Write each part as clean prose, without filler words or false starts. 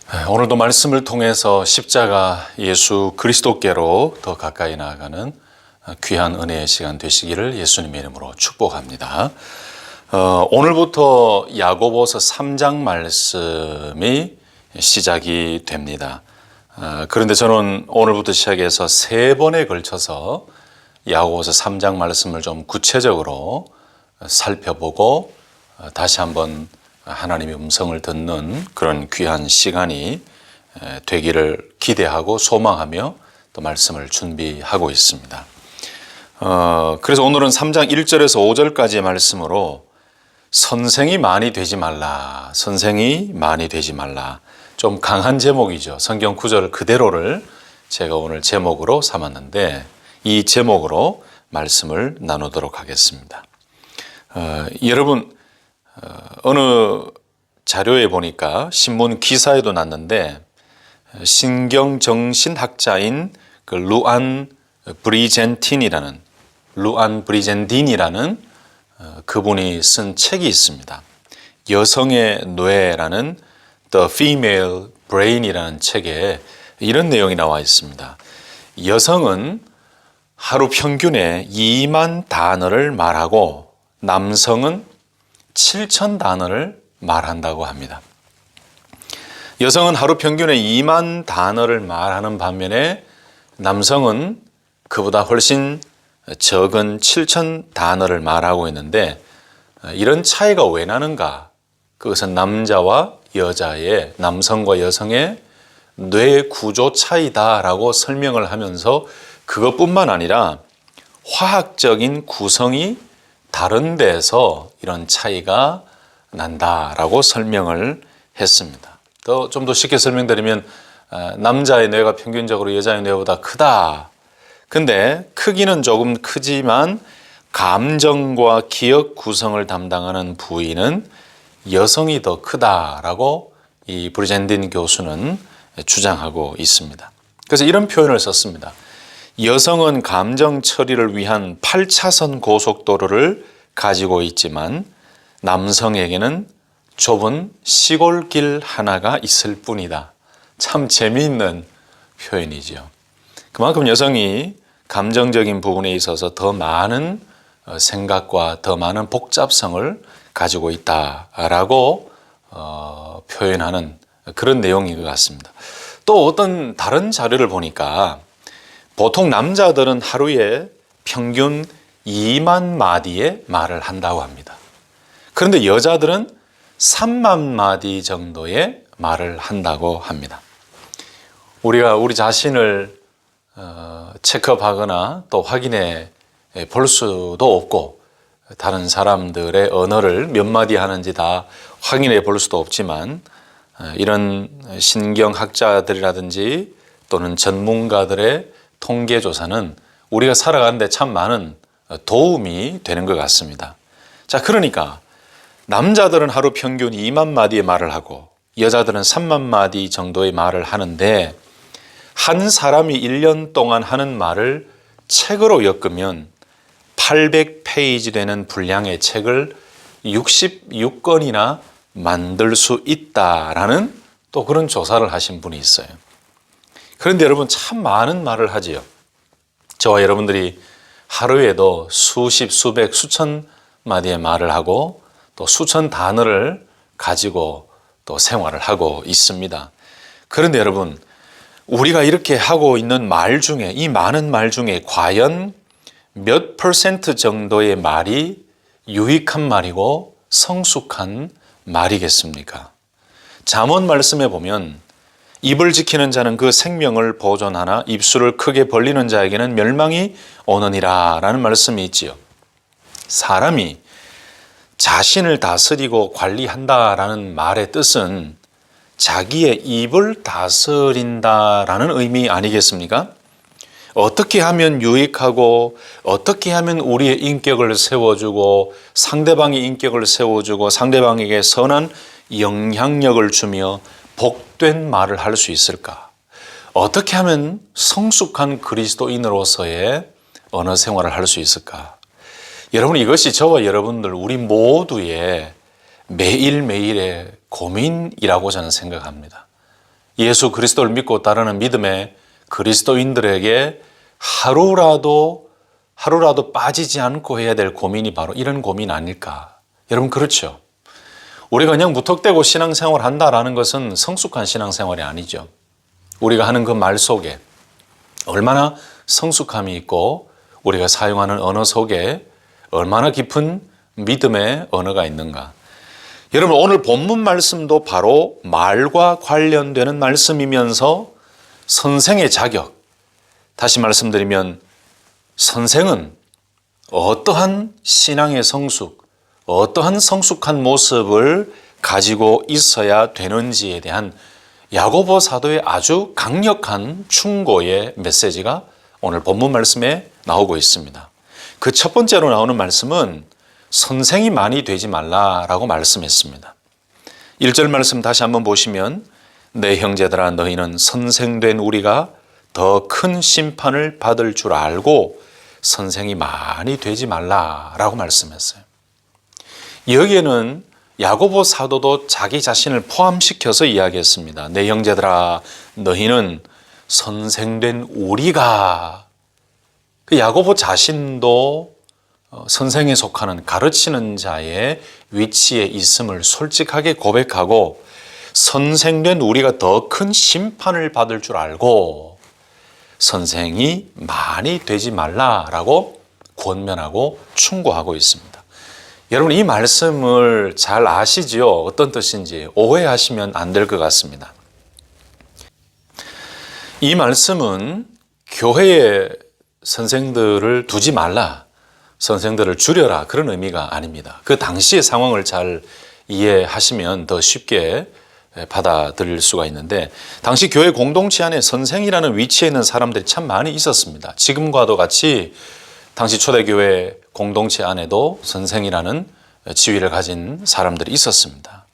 오늘도 말씀을 통해서 십자가 예수 그리스도께로 더 가까이 나아가는 귀한 은혜의 시간 되시기를 예수님의 이름으로 축복합니다. 오늘부터 야고보서 3장 말씀이 시작이 됩니다. 그런데 저는 오늘부터 시작해서 3번에 걸쳐서 야고보서 3장 말씀을 좀 구체적으로 살펴보고 다시 한번 하나님의 음성을 듣는 그런 귀한 시간이 되기를 기대하고 소망하며 또 말씀을 준비하고 있습니다. 그래서 오늘은 3장 1절에서 5절까지의 말씀으로 선생이 많이 되지 말라, 선생이 많이 되지 말라. 좀 강한 제목이죠. 성경 구절 그대로를 제가 오늘 제목으로 삼았는데 이 제목으로 말씀을 나누도록 하겠습니다. 여러분 어느 자료에 보니까 신문 기사에도 났는데 신경정신학자인 그 루안 브리젠딘이라는 그분이 쓴 책이 있습니다. 여성의 뇌라는 The Female Brain이라는 책에 이런 내용이 나와 있습니다. 여성은 하루 평균에 2만 단어를 말하고 남성은 7천 단어를 말한다고 합니다. 여성은 하루 평균에 2만 단어를 말하는 반면에 남성은 그보다 훨씬 적은 7천 단어를 말하고 있는데 이런 차이가 왜 나는가? 그것은 남자와 여자의, 남성과 여성의 뇌 구조 차이다라고 설명을 하면서 그것뿐만 아니라 화학적인 구성이 다른 데서 이런 차이가 난다라고 설명을 했습니다. 좀 더 쉽게 설명드리면 남자의 뇌가 평균적으로 여자의 뇌보다 크다. 근데 크기는 조금 크지만 감정과 기억 구성을 담당하는 부위는 여성이 더 크다라고 이 브리젠딘 교수는 주장하고 있습니다. 그래서 이런 표현을 썼습니다. 여성은 감정 처리를 위한 8차선 고속도로를 가지고 있지만 남성에게는 좁은 시골길 하나가 있을 뿐이다. 참 재미있는 표현이죠. 그만큼 여성이 감정적인 부분에 있어서 더 많은 생각과 더 많은 복잡성을 가지고 있다라고 표현하는 그런 내용인 것 같습니다. 또 어떤 다른 자료를 보니까 보통 남자들은 하루에 평균 2만 마디의 말을 한다고 합니다. 그런데 여자들은 3만 마디 정도의 말을 한다고 합니다. 우리가 우리 자신을 체크하거나 또 확인해 볼 수도 없고 다른 사람들의 언어를 몇 마디 하는지 다 확인해 볼 수도 없지만 이런 신경학자들이라든지 또는 전문가들의 통계조사는 우리가 살아가는데 참 많은 도움이 되는 것 같습니다. 자, 그러니까 남자들은 하루 평균 2만 마디의 말을 하고 여자들은 3만 마디 정도의 말을 하는데 한 사람이 1년 동안 하는 말을 책으로 엮으면 800페이지 되는 분량의 책을 66권이나 만들 수 있다라는 또 그런 조사를 하신 분이 있어요. 그런데 여러분 참 많은 말을 하지요. 저와 여러분들이 하루에도 수십, 수백, 수천 마디의 말을 하고 또 수천 단어를 가지고 또 생활을 하고 있습니다. 그런데 여러분 우리가 이렇게 하고 있는 말 중에 이 많은 말 중에 과연 몇 퍼센트 정도의 말이 유익한 말이고 성숙한 말이겠습니까? 잠언 말씀에 보면 입을 지키는 자는 그 생명을 보존하나 입술을 크게 벌리는 자에게는 멸망이 오느니라 라는 말씀이 있지요. 사람이 자신을 다스리고 관리한다라는 말의 뜻은 자기의 입을 다스린다라는 의미 아니겠습니까? 어떻게 하면 유익하고 어떻게 하면 우리의 인격을 세워주고 상대방의 인격을 세워주고 상대방에게 선한 영향력을 주며 복된 말을 할 수 있을까? 어떻게 하면 성숙한 그리스도인으로서의 언어 생활을 할 수 있을까? 여러분 이것이 저와 여러분들 우리 모두의 매일매일의 고민이라고 저는 생각합니다. 예수 그리스도를 믿고 따르는 믿음의 그리스도인들에게 하루라도 빠지지 않고 해야 될 고민이 바로 이런 고민 아닐까. 여러분 그렇죠? 우리가 그냥 무턱대고 신앙생활 한다라는 것은 성숙한 신앙생활이 아니죠. 우리가 하는 그 말 속에 얼마나 성숙함이 있고 우리가 사용하는 언어 속에 얼마나 깊은 믿음의 언어가 있는가. 여러분 오늘 본문 말씀도 바로 말과 관련되는 말씀이면서 선생의 자격, 다시 말씀드리면 선생은 어떠한 신앙의 성숙, 어떠한 성숙한 모습을 가지고 있어야 되는지에 대한 야고보 사도의 아주 강력한 충고의 메시지가 오늘 본문 말씀에 나오고 있습니다. 그 첫 번째로 나오는 말씀은 선생이 많이 되지 말라라고 말씀했습니다. 1절 말씀 다시 한번 보시면 내 형제들아 너희는 선생된 우리가 더 큰 심판을 받을 줄 알고 선생이 많이 되지 말라라고 말씀했어요. 여기에는 야고보 사도도 자기 자신을 포함시켜서 이야기했습니다. 내 형제들아 너희는 선생된 우리가, 그 야고보 자신도 선생에 속하는 가르치는 자의 위치에 있음을 솔직하게 고백하고 선생된 우리가 더 큰 심판을 받을 줄 알고 선생이 많이 되지 말라라고 권면하고 충고하고 있습니다. 여러분 이 말씀을 잘 아시지요? 어떤 뜻인지 오해하시면 안 될 것 같습니다. 이 말씀은 교회에 선생들을 두지 말라, 선생들을 줄여라 그런 의미가 아닙니다. 그 당시의 상황을 잘 이해하시면 더 쉽게 받아들일 수가 있는데 당시 교회 공동체 안에 선생이라는 위치에 있는 사람들이 참 많이 있었습니다. 지금과도 같이 당시 초대교회 공동체 안에도 선생이라는 지위를 가진 사람들이 있었습니다.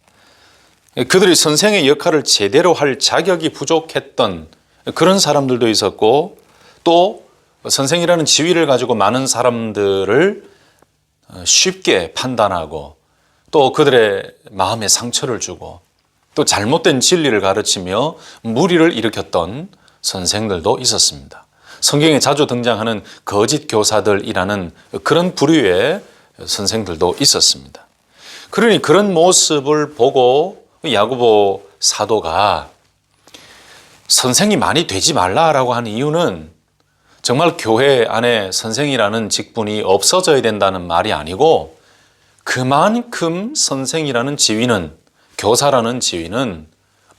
그들이 선생의 역할을 제대로 할 자격이 부족했던 그런 사람들도 있었고 또 선생이라는 지위를 가지고 많은 사람들을 쉽게 판단하고 또 그들의 마음에 상처를 주고 또 잘못된 진리를 가르치며 무리를 일으켰던 선생들도 있었습니다. 성경에 자주 등장하는 거짓 교사들이라는 그런 부류의 선생들도 있었습니다. 그러니 그런 모습을 보고 야고보 사도가 선생이 많이 되지 말라라고 하는 이유는 정말 교회 안에 선생이라는 직분이 없어져야 된다는 말이 아니고 그만큼 선생이라는 지위는, 교사라는 지위는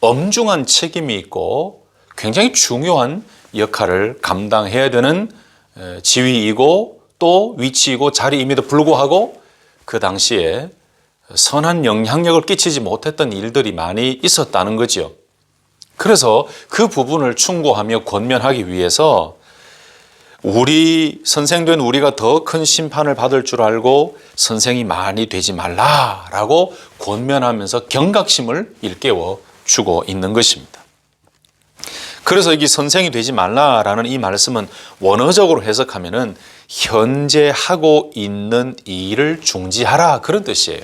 엄중한 책임이 있고 굉장히 중요한 역할을 감당해야 되는 지위이고 또 위치이고 자리임에도 불구하고 그 당시에 선한 영향력을 끼치지 못했던 일들이 많이 있었다는 거죠. 그래서 그 부분을 충고하며 권면하기 위해서 우리 선생된 우리가 더 큰 심판을 받을 줄 알고 선생이 많이 되지 말라라고 권면하면서 경각심을 일깨워 주고 있는 것입니다. 그래서 이 선생이 되지 말라라는 이 말씀은 원어적으로 해석하면은 현재 하고 있는 일을 중지하라 그런 뜻이에요.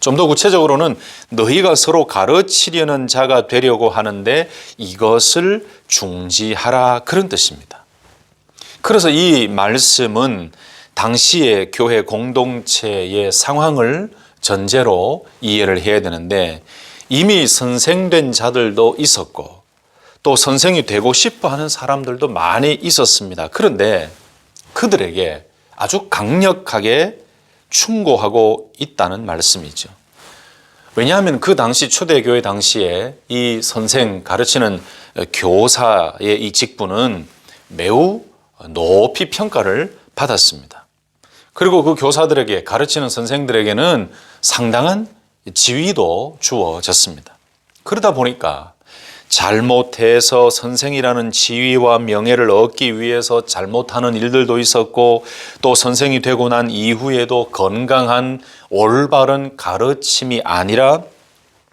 좀 더 구체적으로는 너희가 서로 가르치려는 자가 되려고 하는데 이것을 중지하라 그런 뜻입니다. 그래서 이 말씀은 당시의 교회 공동체의 상황을 전제로 이해를 해야 되는데 이미 선생된 자들도 있었고 또 선생이 되고 싶어 하는 사람들도 많이 있었습니다. 그런데 그들에게 아주 강력하게 충고하고 있다는 말씀이죠. 왜냐하면 그 당시 초대교회 당시에 이 선생 가르치는 교사의 이 직분은 매우 높이 평가를 받았습니다. 그리고 그 교사들에게 가르치는 선생들에게는 상당한 지위도 주어졌습니다. 그러다 보니까 잘못해서 선생이라는 지위와 명예를 얻기 위해서 잘못하는 일들도 있었고 또 선생이 되고 난 이후에도 건강한 올바른 가르침이 아니라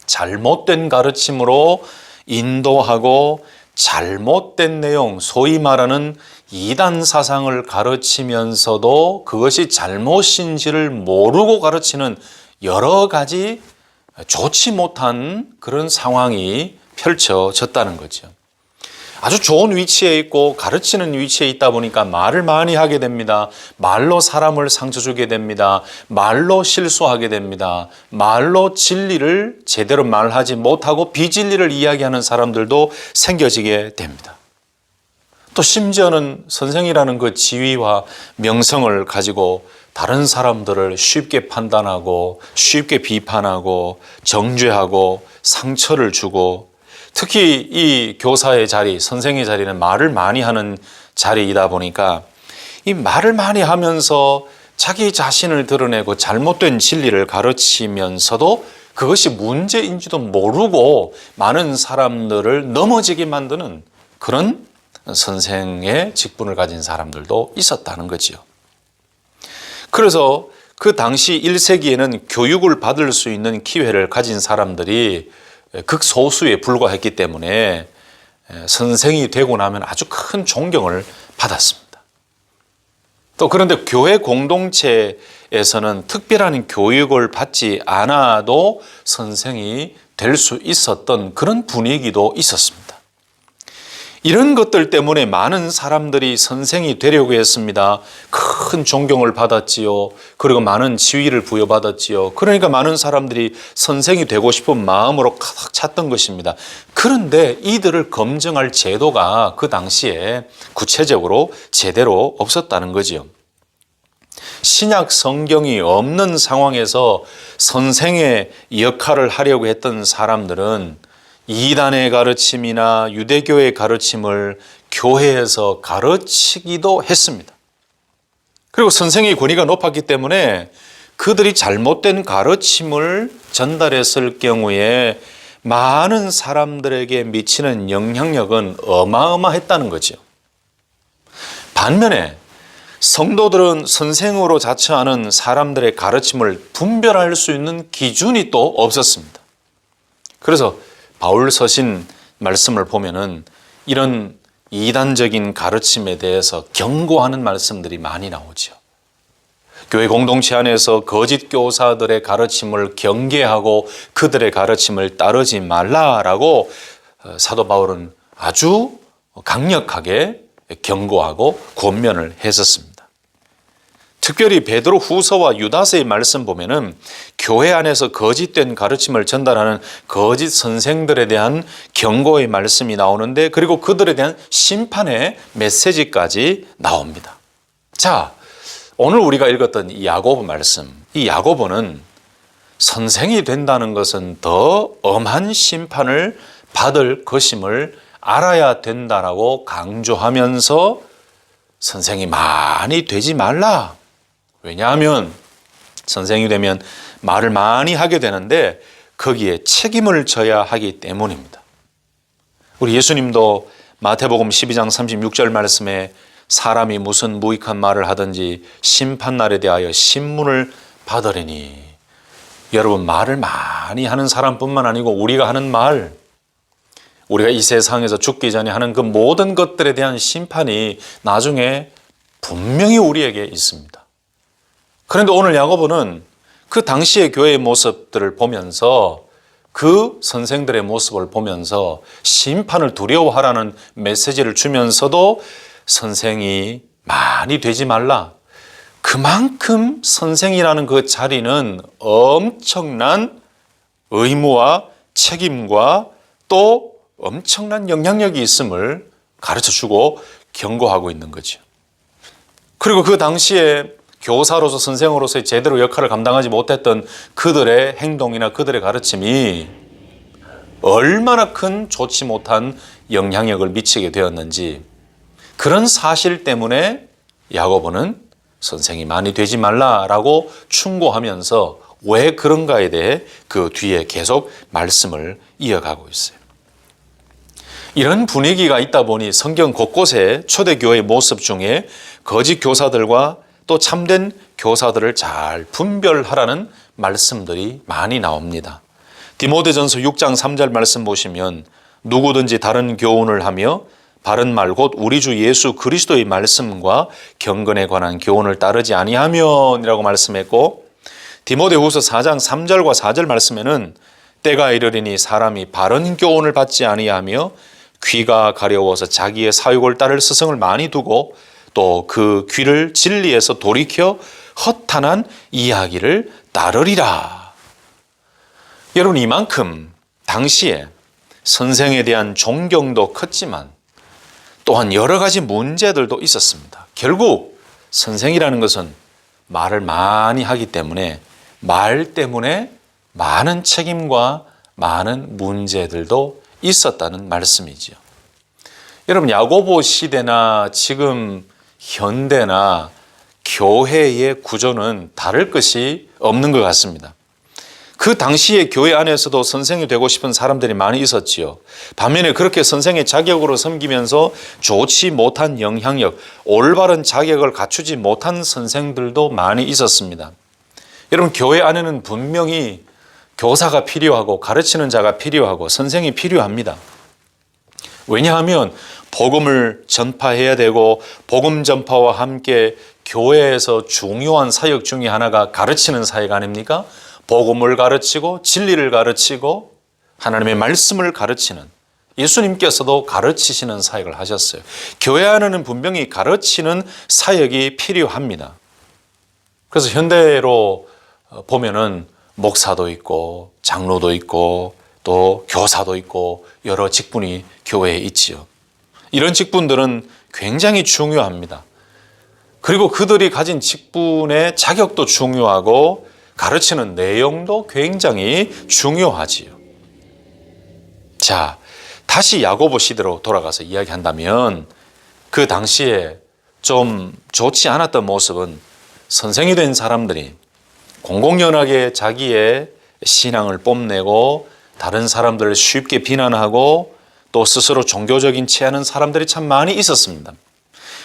잘못된 가르침으로 인도하고 잘못된 내용, 소위 말하는 이단 사상을 가르치면서도 그것이 잘못인지를 모르고 가르치는 여러 가지 좋지 못한 그런 상황이 펼쳐졌다는 거죠. 아주 좋은 위치에 있고 가르치는 위치에 있다 보니까 말을 많이 하게 됩니다. 말로 사람을 상처 주게 됩니다. 말로 실수하게 됩니다. 말로 진리를 제대로 말하지 못하고 비진리를 이야기하는 사람들도 생겨지게 됩니다. 또 심지어는 선생이라는 그 지위와 명성을 가지고 다른 사람들을 쉽게 판단하고 쉽게 비판하고 정죄하고 상처를 주고, 특히 이 교사의 자리, 선생의 자리는 말을 많이 하는 자리이다 보니까 이 말을 많이 하면서 자기 자신을 드러내고 잘못된 진리를 가르치면서도 그것이 문제인지도 모르고 많은 사람들을 넘어지게 만드는 그런 선생의 직분을 가진 사람들도 있었다는 거지요. 그래서 그 당시 1세기에는 교육을 받을 수 있는 기회를 가진 사람들이 극소수에 불과했기 때문에 선생이 되고 나면 아주 큰 존경을 받았습니다. 또 그런데 교회 공동체에서는 특별한 교육을 받지 않아도 선생이 될 수 있었던 그런 분위기도 있었습니다. 이런 것들 때문에 많은 사람들이 선생이 되려고 했습니다. 큰 존경을 받았지요. 그리고 많은 지위를 부여받았지요. 그러니까 많은 사람들이 선생이 되고 싶은 마음으로 가득 찼던 것입니다. 그런데 이들을 검증할 제도가 그 당시에 구체적으로 제대로 없었다는 거지요. 신약 성경이 없는 상황에서 선생의 역할을 하려고 했던 사람들은 이단의 가르침이나 유대교의 가르침을 교회에서 가르치기도 했습니다. 그리고 선생의 권위가 높았기 때문에 그들이 잘못된 가르침을 전달했을 경우에 많은 사람들에게 미치는 영향력은 어마어마했다는 거죠. 반면에 성도들은 선생으로 자처하는 사람들의 가르침을 분별할 수 있는 기준이 또 없었습니다. 그래서 바울 서신 말씀을 보면은 이런 이단적인 가르침에 대해서 경고하는 말씀들이 많이 나오죠. 교회 공동체 안에서 거짓 교사들의 가르침을 경계하고 그들의 가르침을 따르지 말라라고 사도 바울은 아주 강력하게 경고하고 권면을 했었습니다. 특별히 베드로 후서와 유다서의 말씀 보면은 교회 안에서 거짓된 가르침을 전달하는 거짓 선생들에 대한 경고의 말씀이 나오는데, 그리고 그들에 대한 심판의 메시지까지 나옵니다. 자, 오늘 우리가 읽었던 이 야고보 말씀, 이 야고보는 선생이 된다는 것은 더 엄한 심판을 받을 것임을 알아야 된다라고 강조하면서 선생이 많이 되지 말라. 왜냐하면 선생이 되면 말을 많이 하게 되는데 거기에 책임을 져야 하기 때문입니다. 우리 예수님도 마태복음 12장 36절 말씀에 사람이 무슨 무익한 말을 하든지 심판날에 대하여 신문을 받으리니, 여러분, 말을 많이 하는 사람뿐만 아니고 우리가 하는 말, 우리가 이 세상에서 죽기 전에 하는 그 모든 것들에 대한 심판이 나중에 분명히 우리에게 있습니다. 그런데 오늘 야고보는 그 당시의 교회의 모습들을 보면서, 그 선생들의 모습을 보면서 심판을 두려워하라는 메시지를 주면서도 선생이 많이 되지 말라. 그만큼 선생이라는 그 자리는 엄청난 의무와 책임과 또 엄청난 영향력이 있음을 가르쳐주고 경고하고 있는 거죠. 그리고 그 당시에 교사로서 선생으로서의 제대로 역할을 감당하지 못했던 그들의 행동이나 그들의 가르침이 얼마나 큰 좋지 못한 영향력을 미치게 되었는지, 그런 사실 때문에 야고보는 선생이 많이 되지 말라라고 충고하면서 왜 그런가에 대해 그 뒤에 계속 말씀을 이어가고 있어요. 이런 분위기가 있다 보니 성경 곳곳에 초대교회의 모습 중에 거짓 교사들과 또 참된 교사들을 잘 분별하라는 말씀들이 많이 나옵니다. 디모데전서 6장 3절 말씀 보시면 누구든지 다른 교훈을 하며 바른 말 곧 우리 주 예수 그리스도의 말씀과 경건에 관한 교훈을 따르지 아니하면이라고 말씀했고, 디모데후서 4장 3절과 4절 말씀에는 때가 이르리니 사람이 바른 교훈을 받지 아니하며 귀가 가려워서 자기의 사욕을 따를 스승을 많이 두고 또 그 귀를 진리에서 돌이켜 허탄한 이야기를 따르리라. 여러분, 이만큼 당시에 선생에 대한 존경도 컸지만 또한 여러 가지 문제들도 있었습니다. 결국 선생이라는 것은 말을 많이 하기 때문에 말 때문에 많은 책임과 많은 문제들도 있었다는 말씀이지요. 여러분, 야고보 시대나 지금 현대나 교회의 구조는 다를 것이 없는 것 같습니다. 그 당시에 교회 안에서도 선생이 되고 싶은 사람들이 많이 있었지요. 반면에 그렇게 선생의 자격으로 섬기면서 좋지 못한 영향력, 올바른 자격을 갖추지 못한 선생들도 많이 있었습니다. 여러분, 교회 안에는 분명히 교사가 필요하고 가르치는 자가 필요하고 선생이 필요합니다. 왜냐하면 복음을 전파해야 되고 복음 전파와 함께 교회에서 중요한 사역 중에 하나가 가르치는 사역 아닙니까? 복음을 가르치고 진리를 가르치고 하나님의 말씀을 가르치는, 예수님께서도 가르치시는 사역을 하셨어요. 교회 안에는 분명히 가르치는 사역이 필요합니다. 그래서 현대로 보면은 목사도 있고 장로도 있고 또 교사도 있고 여러 직분이 교회에 있지요. 이런 직분들은 굉장히 중요합니다. 그리고 그들이 가진 직분의 자격도 중요하고 가르치는 내용도 굉장히 중요하지요. 자, 다시 야고보 시대로 돌아가서 이야기한다면 그 당시에 좀 좋지 않았던 모습은 선생이 된 사람들이 공공연하게 자기의 신앙을 뽐내고 다른 사람들을 쉽게 비난하고 또 스스로 종교적인 체하는 사람들이 참 많이 있었습니다.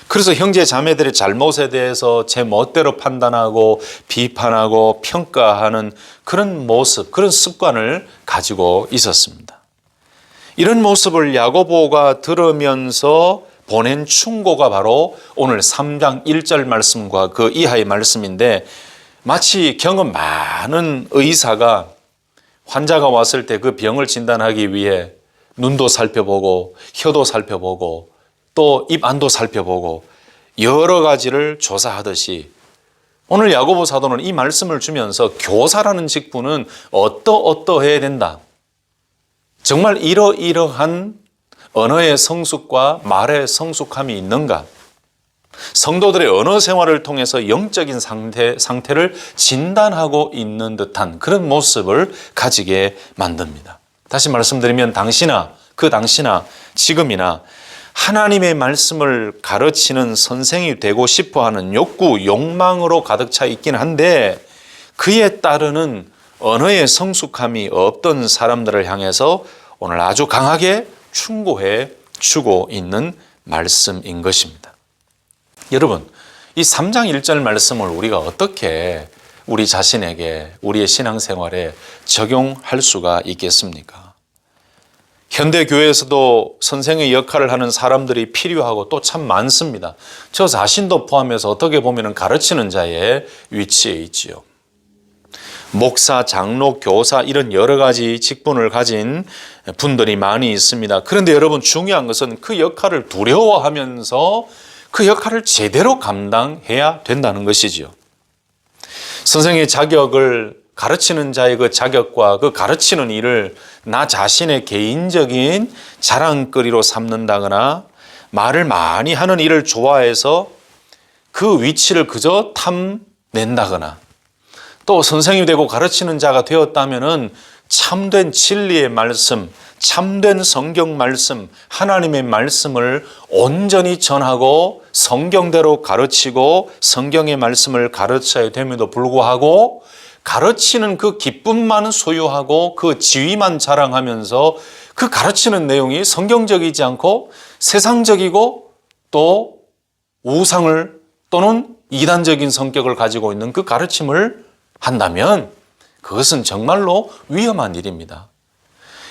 그래서 형제 자매들의 잘못에 대해서 제 멋대로 판단하고 비판하고 평가하는 그런 모습, 그런 습관을 가지고 있었습니다. 이런 모습을 야고보가 들으면서 보낸 충고가 바로 오늘 3장 1절 말씀과 그 이하의 말씀인데, 마치 경험 많은 의사가 환자가 왔을 때 그 병을 진단하기 위해 눈도 살펴보고 혀도 살펴보고 또 입 안도 살펴보고 여러 가지를 조사하듯이 오늘 야고보 사도는 이 말씀을 주면서 교사라는 직분은 어떠해야 된다. 정말 이러이러한 언어의 성숙과 말의 성숙함이 있는가? 성도들의 언어 생활을 통해서 영적인 상태를 진단하고 있는 듯한 그런 모습을 가지게 만듭니다. 다시 말씀드리면 당시나 지금이나 하나님의 말씀을 가르치는 선생이 되고 싶어하는 욕구, 욕망으로 가득 차 있긴 한데 그에 따르는 언어의 성숙함이 없던 사람들을 향해서 오늘 아주 강하게 충고해 주고 있는 말씀인 것입니다. 여러분, 이 3장 1절 말씀을 우리가 어떻게 우리 자신에게, 우리의 신앙생활에 적용할 수가 있겠습니까? 현대교회에서도 선생의 역할을 하는 사람들이 필요하고 또 참 많습니다. 저 자신도 포함해서 어떻게 보면 가르치는 자의 위치에 있지요. 목사, 장로, 교사 이런 여러 가지 직분을 가진 분들이 많이 있습니다. 그런데 여러분, 중요한 것은 그 역할을 두려워하면서 그 역할을 제대로 감당해야 된다는 것이지요. 선생의 자격을, 가르치는 자의 그 자격과 그 가르치는 일을 나 자신의 개인적인 자랑거리로 삼는다거나 말을 많이 하는 일을 좋아해서 그 위치를 그저 탐낸다거나 또 선생이 되고 가르치는 자가 되었다면은 참된 진리의 말씀, 참된 성경 말씀, 하나님의 말씀을 온전히 전하고 성경대로 가르치고 성경의 말씀을 가르쳐야 됨에도 불구하고 가르치는 그 기쁨만 소유하고 그 지위만 자랑하면서 그 가르치는 내용이 성경적이지 않고 세상적이고 또 우상을 또는 이단적인 성격을 가지고 있는 그 가르침을 한다면 그것은 정말로 위험한 일입니다.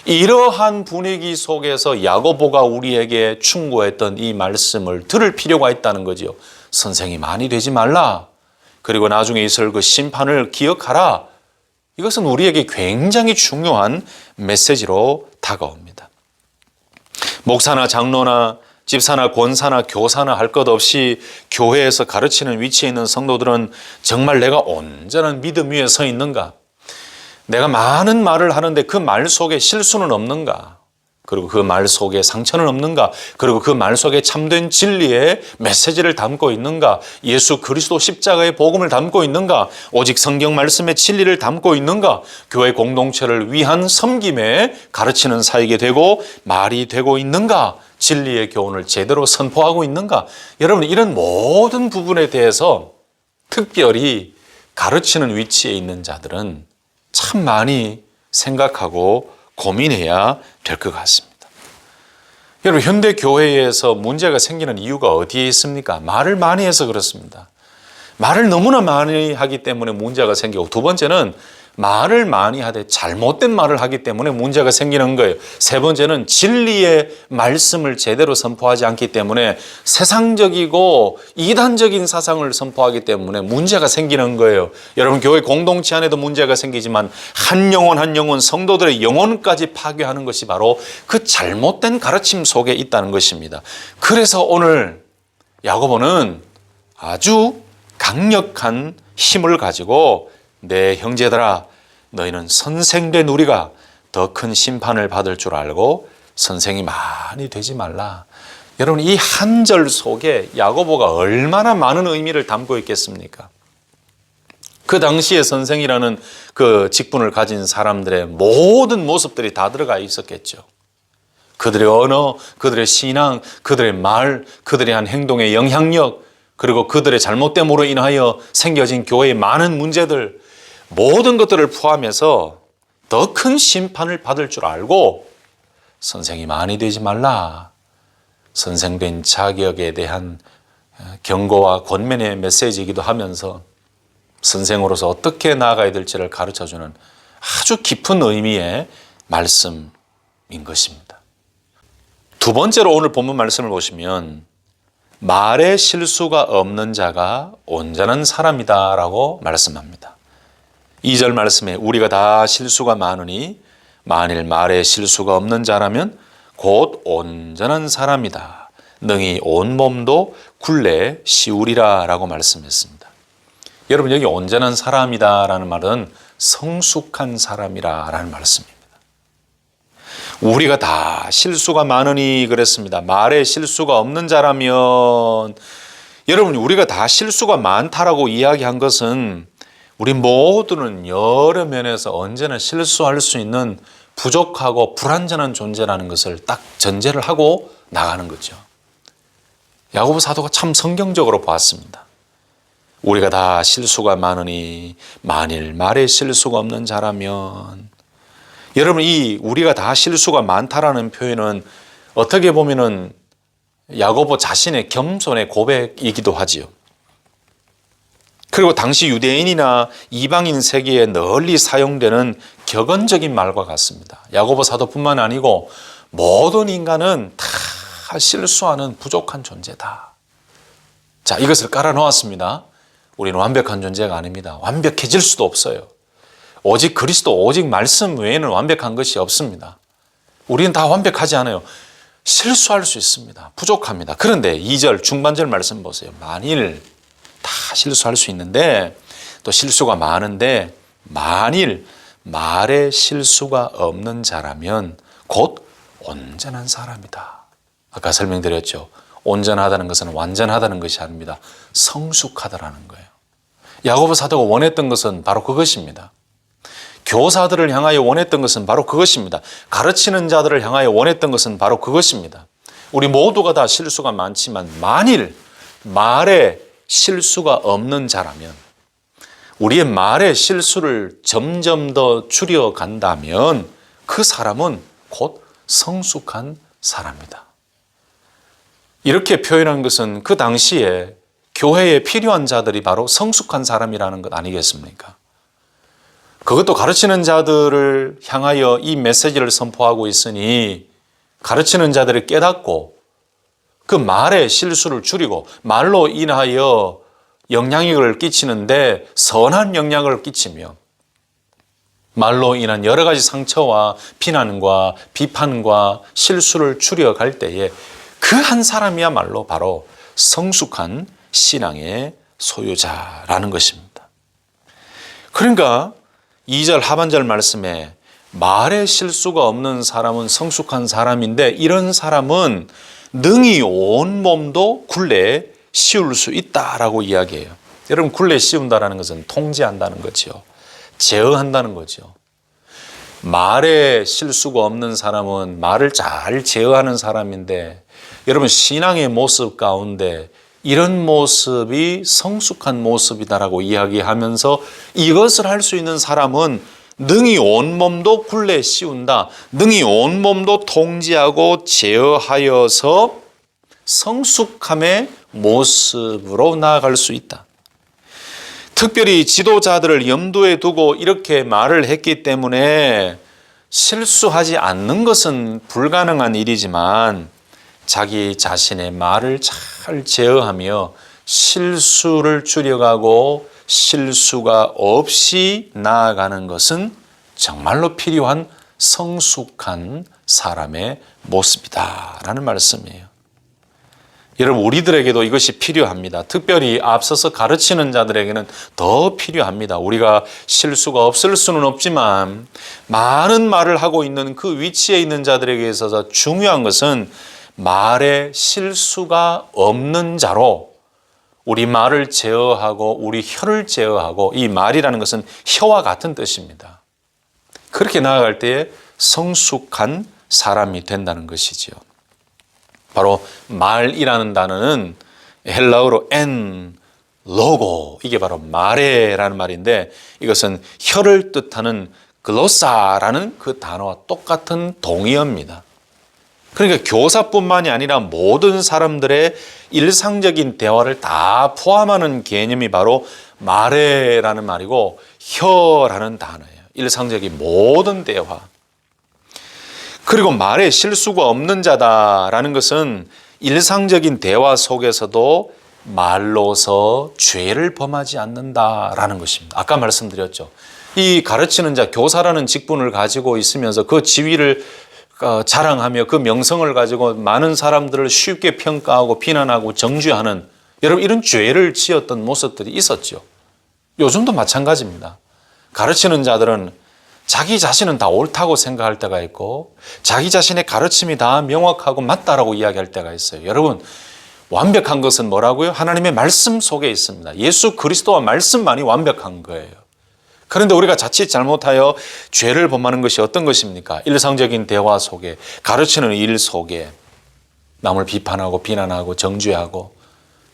이러한 분위기 속에서 야고보가 우리에게 충고했던 이 말씀을 들을 필요가 있다는 거지요. 선생이 많이 되지 말라. 그리고 나중에 있을 그 심판을 기억하라. 이것은 우리에게 굉장히 중요한 메시지로 다가옵니다. 목사나 장로나 집사나 권사나 교사나 할 것 없이 교회에서 가르치는 위치에 있는 성도들은 정말 내가 온전한 믿음 위에 서 있는가? 내가 많은 말을 하는데 그 말 속에 실수는 없는가? 그리고 그 말 속에 상처는 없는가? 그리고 그 말 속에 참된 진리의 메시지를 담고 있는가? 예수 그리스도 십자가의 복음을 담고 있는가? 오직 성경 말씀의 진리를 담고 있는가? 교회 공동체를 위한 섬김에 가르치는 사역이 되고 말이 되고 있는가? 진리의 교훈을 제대로 선포하고 있는가? 여러분, 이런 모든 부분에 대해서 특별히 가르치는 위치에 있는 자들은 참 많이 생각하고 고민해야 될 것 같습니다. 여러분, 현대 교회에서 문제가 생기는 이유가 어디에 있습니까? 말을 많이 해서 그렇습니다. 말을 너무나 많이 하기 때문에 문제가 생기고, 두 번째는 말을 많이 하되 잘못된 말을 하기 때문에 문제가 생기는 거예요. 세 번째는 진리의 말씀을 제대로 선포하지 않기 때문에 세상적이고 이단적인 사상을 선포하기 때문에 문제가 생기는 거예요. 여러분, 교회 공동체 안에도 문제가 생기지만 한 영혼 성도들의 영혼까지 파괴하는 것이 바로 그 잘못된 가르침 속에 있다는 것입니다. 그래서 오늘 야고보는 아주 강력한 힘을 가지고 내 형제들아, 너희는 선생된 우리가 더 큰 심판을 받을 줄 알고 선생이 많이 되지 말라. 여러분, 이 한 절 속에 야고보가 얼마나 많은 의미를 담고 있겠습니까? 그 당시에 선생이라는 그 직분을 가진 사람들의 모든 모습들이 다 들어가 있었겠죠. 그들의 언어, 그들의 신앙, 그들의 말, 그들의 한 행동의 영향력, 그리고 그들의 잘못됨으로 인하여 생겨진 교회의 많은 문제들, 모든 것들을 포함해서 더 큰 심판을 받을 줄 알고 선생이 많이 되지 말라. 선생된 자격에 대한 경고와 권면의 메시지이기도 하면서 선생으로서 어떻게 나아가야 될지를 가르쳐주는 아주 깊은 의미의 말씀인 것입니다. 두 번째로 오늘 본문 말씀을 보시면 말에 실수가 없는 자가 온전한 사람이다 라고 말씀합니다. 2절 말씀에 우리가 다 실수가 많으니 만일 말에 실수가 없는 자라면 곧 온전한 사람이다. 능히 온 몸도 굴레 씌우리라 라고 말씀했습니다. 여러분, 여기 온전한 사람이다 라는 말은 성숙한 사람이라 라는 말씀입니다. 우리가 다 실수가 많으니 그랬습니다. 말에 실수가 없는 자라면, 여러분, 우리가 다 실수가 많다라고 이야기한 것은 우리 모두는 여러 면에서 언제나 실수할 수 있는 부족하고 불완전한 존재라는 것을 딱 전제를 하고 나가는 거죠. 야고보 사도가 참 성경적으로 보았습니다. 우리가 다 실수가 많으니 만일 말에 실수가 없는 자라면, 여러분, 이 우리가 다 실수가 많다라는 표현은 어떻게 보면은 야고보 자신의 겸손의 고백이기도 하지요. 그리고 당시 유대인이나 이방인 세계에 널리 사용되는 격언적인 말과 같습니다. 야고보 사도뿐만 아니고 모든 인간은 다 실수하는 부족한 존재다. 자, 이것을 깔아놓았습니다. 우리는 완벽한 존재가 아닙니다. 완벽해질 수도 없어요. 오직 그리스도, 오직 말씀 외에는 완벽한 것이 없습니다. 우리는 다 완벽하지 않아요. 실수할 수 있습니다. 부족합니다. 그런데 2절 중반절 말씀 보세요. 만일, 다 실수할 수 있는데 또 실수가 많은데 만일 말에 실수가 없는 자라면 곧 온전한 사람이다. 아까 설명드렸죠. 온전하다는 것은 완전하다는 것이 아닙니다. 성숙하다라는 거예요. 야고보 사도가 원했던 것은 바로 그것입니다. 교사들을 향하여 원했던 것은 바로 그것입니다. 가르치는 자들을 향하여 원했던 것은 바로 그것입니다. 우리 모두가 다 실수가 많지만 만일 말에 실수가 없는 자라면, 우리의 말의 실수를 점점 더 줄여간다면 그 사람은 곧 성숙한 사람이다. 이렇게 표현한 것은 그 당시에 교회에 필요한 자들이 바로 성숙한 사람이라는 것 아니겠습니까? 그것도 가르치는 자들을 향하여 이 메시지를 선포하고 있으니 가르치는 자들이 깨닫고 그 말의 실수를 줄이고 말로 인하여 영향력을 끼치는데 선한 영향을 끼치며 말로 인한 여러 가지 상처와 비난과 비판과 실수를 줄여갈 때에 그 한 사람이야말로 바로 성숙한 신앙의 소유자라는 것입니다. 그러니까 2절 하반절 말씀에 말에 실수가 없는 사람은 성숙한 사람인데 이런 사람은 능히 온 몸도 굴레에 씌울 수 있다라고 이야기해요. 여러분, 굴레 씌운다는 것은 통제한다는 거죠. 제어한다는 거죠. 말에 실수가 없는 사람은 말을 잘 제어하는 사람인데 여러분, 신앙의 모습 가운데 이런 모습이 성숙한 모습이다라고 이야기하면서 이것을 할 수 있는 사람은 능히 온몸도 굴레 씌운다. 능히 온몸도 통제하고 제어하여서 성숙함의 모습으로 나아갈 수 있다. 특별히 지도자들을 염두에 두고 이렇게 말을 했기 때문에 실수하지 않는 것은 불가능한 일이지만 자기 자신의 말을 잘 제어하며 실수를 줄여가고 실수가 없이 나아가는 것은 정말로 필요한 성숙한 사람의 모습이다라는 말씀이에요. 여러분, 우리들에게도 이것이 필요합니다. 특별히 앞서서 가르치는 자들에게는 더 필요합니다. 우리가 실수가 없을 수는 없지만 많은 말을 하고 있는 그 위치에 있는 자들에게 있어서 중요한 것은 말에 실수가 없는 자로 우리 말을 제어하고 우리 혀를 제어하고, 이 말이라는 것은 혀와 같은 뜻입니다. 그렇게 나아갈 때에 성숙한 사람이 된다는 것이지요. 바로 말이라는 단어는 헬라어로 엔 로고, 이게 바로 말에라는 말인데 이것은 혀를 뜻하는 글로사라는 그 단어와 똑같은 동의어입니다. 그러니까 교사뿐만이 아니라 모든 사람들의 일상적인 대화를 다 포함하는 개념이 바로 말에라는 말이고 혀라는 단어예요. 일상적인 모든 대화. 그리고 말에 실수가 없는 자다라는 것은 일상적인 대화 속에서도 말로서 죄를 범하지 않는다라는 것입니다. 아까 말씀드렸죠. 이 가르치는 자, 교사라는 직분을 가지고 있으면서 그 지위를 자랑하며 그 명성을 가지고 많은 사람들을 쉽게 평가하고 비난하고 정죄하는, 여러분, 이런 죄를 지었던 모습들이 있었죠. 요즘도 마찬가지입니다. 가르치는 자들은 자기 자신은 다 옳다고 생각할 때가 있고 자기 자신의 가르침이 다 명확하고 맞다라고 이야기할 때가 있어요. 여러분, 완벽한 것은 뭐라고요? 하나님의 말씀 속에 있습니다. 예수 그리스도와 말씀만이 완벽한 거예요. 그런데 우리가 자칫 잘못하여 죄를 범하는 것이 어떤 것입니까? 일상적인 대화 속에, 가르치는 일 속에 남을 비판하고 비난하고 정죄하고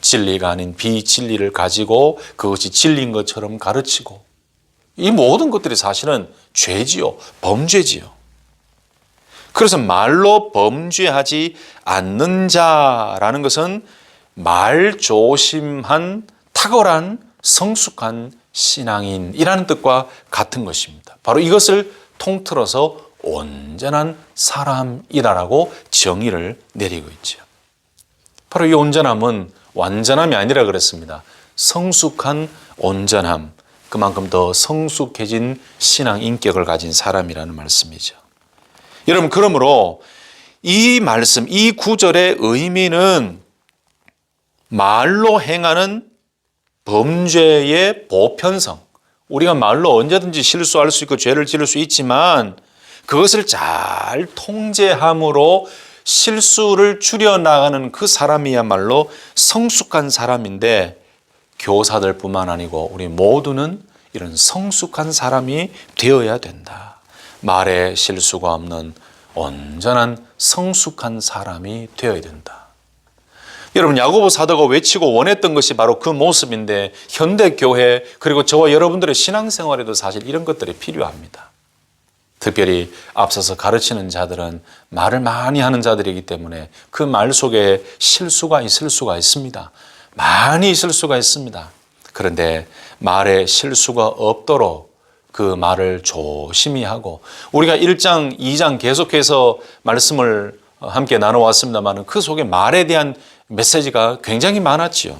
진리가 아닌 비진리를 가지고 그것이 진리인 것처럼 가르치고, 이 모든 것들이 사실은 죄지요, 범죄지요. 그래서 말로 범죄하지 않는 자라는 것은 말 조심한 탁월한 성숙한 신앙인이라는 뜻과 같은 것입니다. 바로 이것을 통틀어서 온전한 사람이라고 정의를 내리고 있죠. 바로 이 온전함은 완전함이 아니라 그랬습니다. 성숙한 온전함, 그만큼 더 성숙해진 신앙 인격을 가진 사람이라는 말씀이죠. 여러분, 그러므로 이 말씀, 이 구절의 의미는 말로 행하는 범죄의 보편성, 우리가 말로 언제든지 실수할 수 있고 죄를 지을 수 있지만 그것을 잘 통제함으로 실수를 줄여나가는 그 사람이야말로 성숙한 사람인데, 교사들뿐만 아니고 우리 모두는 이런 성숙한 사람이 되어야 된다. 말에 실수가 없는 온전한 성숙한 사람이 되어야 된다. 여러분, 야고보 사도가 외치고 원했던 것이 바로 그 모습인데 현대교회 그리고 저와 여러분들의 신앙생활에도 사실 이런 것들이 필요합니다. 특별히 앞서서 가르치는 자들은 말을 많이 하는 자들이기 때문에 그 말 속에 실수가 있을 수가 있습니다. 많이 있을 수가 있습니다. 그런데 말에 실수가 없도록 그 말을 조심히 하고, 우리가 1장, 2장 계속해서 말씀을 함께 나눠왔습니다만 그 속에 말에 대한 메시지가 굉장히 많았지요.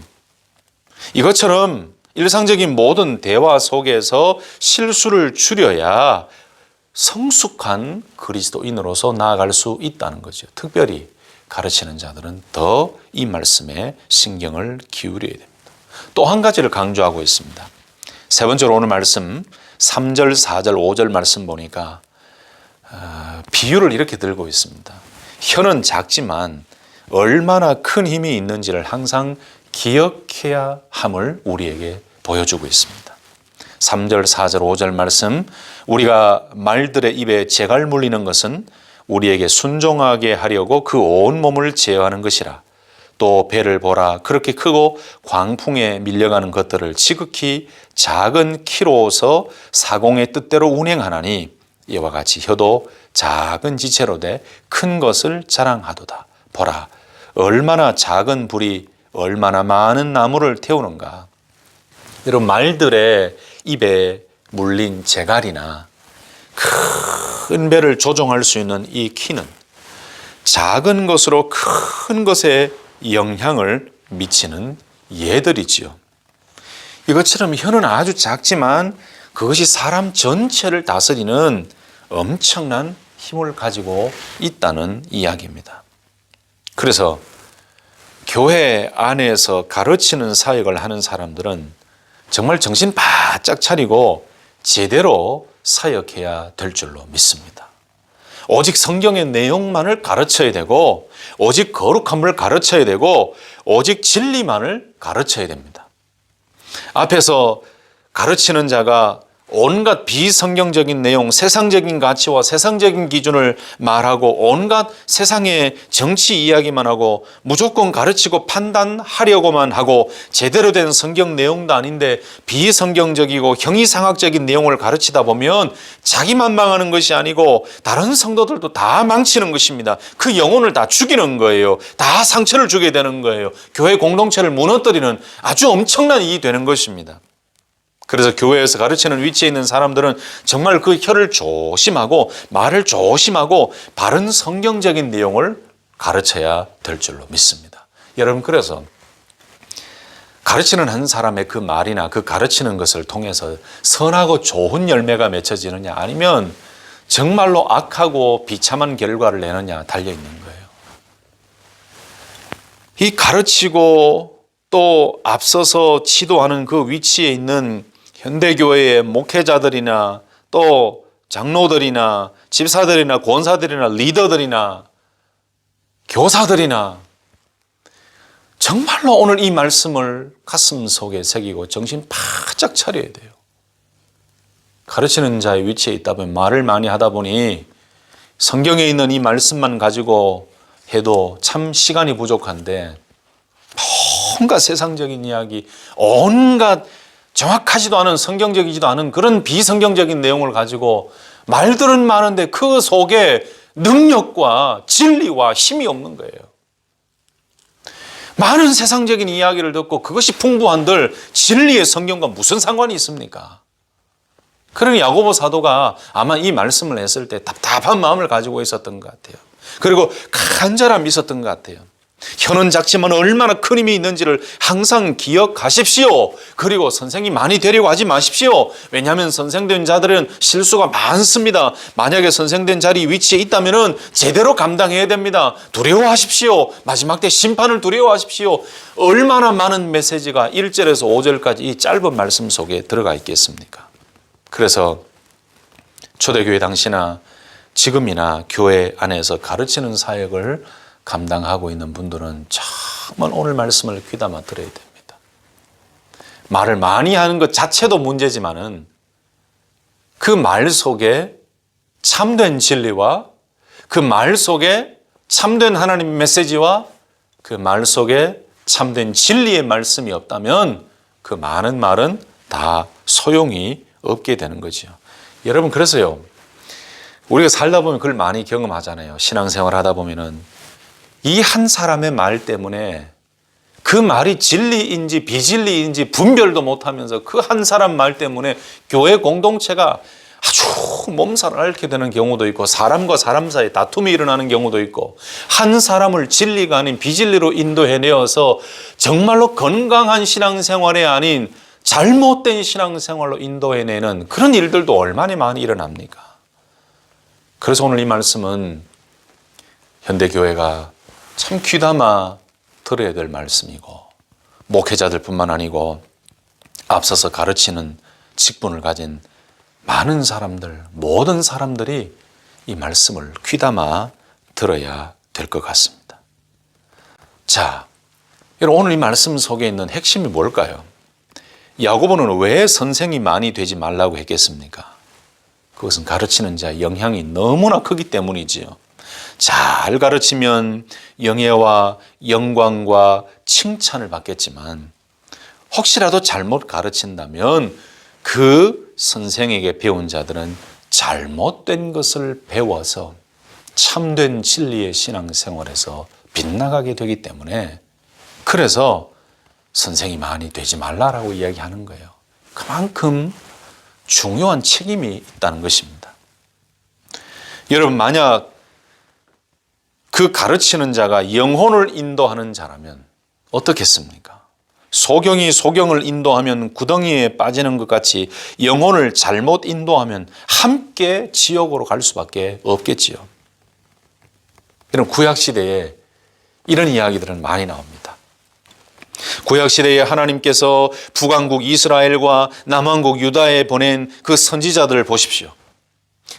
이것처럼 일상적인 모든 대화 속에서 실수를 줄여야 성숙한 그리스도인으로서 나아갈 수 있다는 거죠. 특별히 가르치는 자들은 더 이 말씀에 신경을 기울여야 됩니다. 또 한 가지를 강조하고 있습니다. 세 번째로 오늘 말씀 3절, 4절, 5절 말씀 보니까 비유를 이렇게 들고 있습니다. 혀는 작지만 얼마나 큰 힘이 있는지를 항상 기억해야 함을 우리에게 보여주고 있습니다. 3절, 4절, 5절 말씀, 우리가 말들의 입에 재갈 물리는 것은 우리에게 순종하게 하려고 그 온 몸을 제어하는 것이라. 또 배를 보라, 그렇게 크고 광풍에 밀려가는 것들을 지극히 작은 키로서 사공의 뜻대로 운행하나니 이와 같이 혀도 작은 지체로 돼 큰 것을 자랑하도다. 보라, 얼마나 작은 불이 얼마나 많은 나무를 태우는가. 여러분, 말들의 입에 물린 재갈이나 큰 배를 조종할 수 있는 이 키는 작은 것으로 큰 것에 영향을 미치는 예들이지요. 이것처럼 혀는 아주 작지만 그것이 사람 전체를 다스리는 엄청난 힘을 가지고 있다는 이야기입니다. 그래서 교회 안에서 가르치는 사역을 하는 사람들은 정말 정신 바짝 차리고 제대로 사역해야 될 줄로 믿습니다. 오직 성경의 내용만을 가르쳐야 되고, 오직 거룩함을 가르쳐야 되고, 오직 진리만을 가르쳐야 됩니다. 앞에서 가르치는 자가 온갖 비성경적인 내용, 세상적인 가치와 세상적인 기준을 말하고 온갖 세상의 정치 이야기만 하고 무조건 가르치고 판단하려고만 하고 제대로 된 성경 내용도 아닌데 비성경적이고 형이상학적인 내용을 가르치다 보면 자기만 망하는 것이 아니고 다른 성도들도 다 망치는 것입니다. 그 영혼을 다 죽이는 거예요. 다 상처를 주게 되는 거예요. 교회 공동체를 무너뜨리는 아주 엄청난 일이 되는 것입니다. 그래서 교회에서 가르치는 위치에 있는 사람들은 정말 그 혀를 조심하고 말을 조심하고 바른 성경적인 내용을 가르쳐야 될 줄로 믿습니다. 여러분, 그래서 가르치는 한 사람의 그 말이나 그 가르치는 것을 통해서 선하고 좋은 열매가 맺혀지느냐 아니면 정말로 악하고 비참한 결과를 내느냐 달려있는 거예요. 이 가르치고 또 앞서서 지도하는 그 위치에 있는 현대교회의 목회자들이나 또 장로들이나 집사들이나 권사들이나 리더들이나 교사들이나 정말로 오늘 이 말씀을 가슴 속에 새기고 정신 바짝 차려야 돼요. 가르치는 자의 위치에 있다 보면 말을 많이 하다 보니 성경에 있는 이 말씀만 가지고 해도 참 시간이 부족한데 온갖 세상적인 이야기, 온갖 정확하지도 않은 성경적이지도 않은 그런 비성경적인 내용을 가지고 말들은 많은데 그 속에 능력과 진리와 힘이 없는 거예요. 많은 세상적인 이야기를 듣고 그것이 풍부한들 진리의 성경과 무슨 상관이 있습니까? 그러니 야고보 사도가 아마 이 말씀을 했을 때 답답한 마음을 가지고 있었던 것 같아요. 그리고 간절함이 있었던 것 같아요. 혀는 작지만 얼마나 큰 힘이 있는지를 항상 기억하십시오. 그리고 선생이 많이 되려고 하지 마십시오. 왜냐하면 선생된 자들은 실수가 많습니다. 만약에 선생된 자리 위치에 있다면 제대로 감당해야 됩니다. 두려워하십시오. 마지막 때 심판을 두려워하십시오. 얼마나 많은 메시지가 1절에서 5절까지 이 짧은 말씀 속에 들어가 있겠습니까? 그래서 초대교회 당시나 지금이나 교회 안에서 가르치는 사역을 감당하고 있는 분들은 정말 오늘 말씀을 귀담아 들어야 됩니다. 말을 많이 하는 것 자체도 문제지만은 그 말 속에 참된 진리와 그 말 속에 참된 하나님 메시지와 그 말 속에 참된 진리의 말씀이 없다면 그 많은 말은 다 소용이 없게 되는 거죠. 여러분, 그래서요, 우리가 살다 보면 그걸 많이 경험하잖아요. 신앙생활 하다 보면은 이 한 사람의 말 때문에 그 말이 진리인지 비진리인지 분별도 못하면서 그 한 사람 말 때문에 교회 공동체가 아주 몸살을 앓게 되는 경우도 있고 사람과 사람 사이에 다툼이 일어나는 경우도 있고 한 사람을 진리가 아닌 비진리로 인도해내어서 정말로 건강한 신앙생활이 아닌 잘못된 신앙생활로 인도해내는 그런 일들도 얼마나 많이 일어납니까? 그래서 오늘 이 말씀은 현대교회가 참 귀담아 들어야 될 말씀이고, 목회자들뿐만 아니고 앞서서 가르치는 직분을 가진 많은 사람들, 모든 사람들이 이 말씀을 귀담아 들어야 될 것 같습니다. 자, 여러분, 오늘 이 말씀 속에 있는 핵심이 뭘까요? 야고보는 왜 선생이 많이 되지 말라고 했겠습니까? 그것은 가르치는 자의 영향이 너무나 크기 때문이지요. 잘 가르치면 영예와 영광과 칭찬을 받겠지만, 혹시라도 잘못 가르친다면 그 선생에게 배운 자들은 잘못된 것을 배워서 참된 진리의 신앙생활에서 빗나가게 되기 때문에, 그래서 선생이 많이 되지 말라라고 이야기하는 거예요. 그만큼 중요한 책임이 있다는 것입니다. 여러분, 만약 그 가르치는 자가 영혼을 인도하는 자라면 어떻겠습니까? 소경이 소경을 인도하면 구덩이에 빠지는 것 같이 영혼을 잘못 인도하면 함께 지옥으로 갈 수밖에 없겠지요. 이런 구약시대에 이런 이야기들은 많이 나옵니다. 구약시대에 하나님께서 북왕국 이스라엘과 남왕국 유다에 보낸 그 선지자들을 보십시오.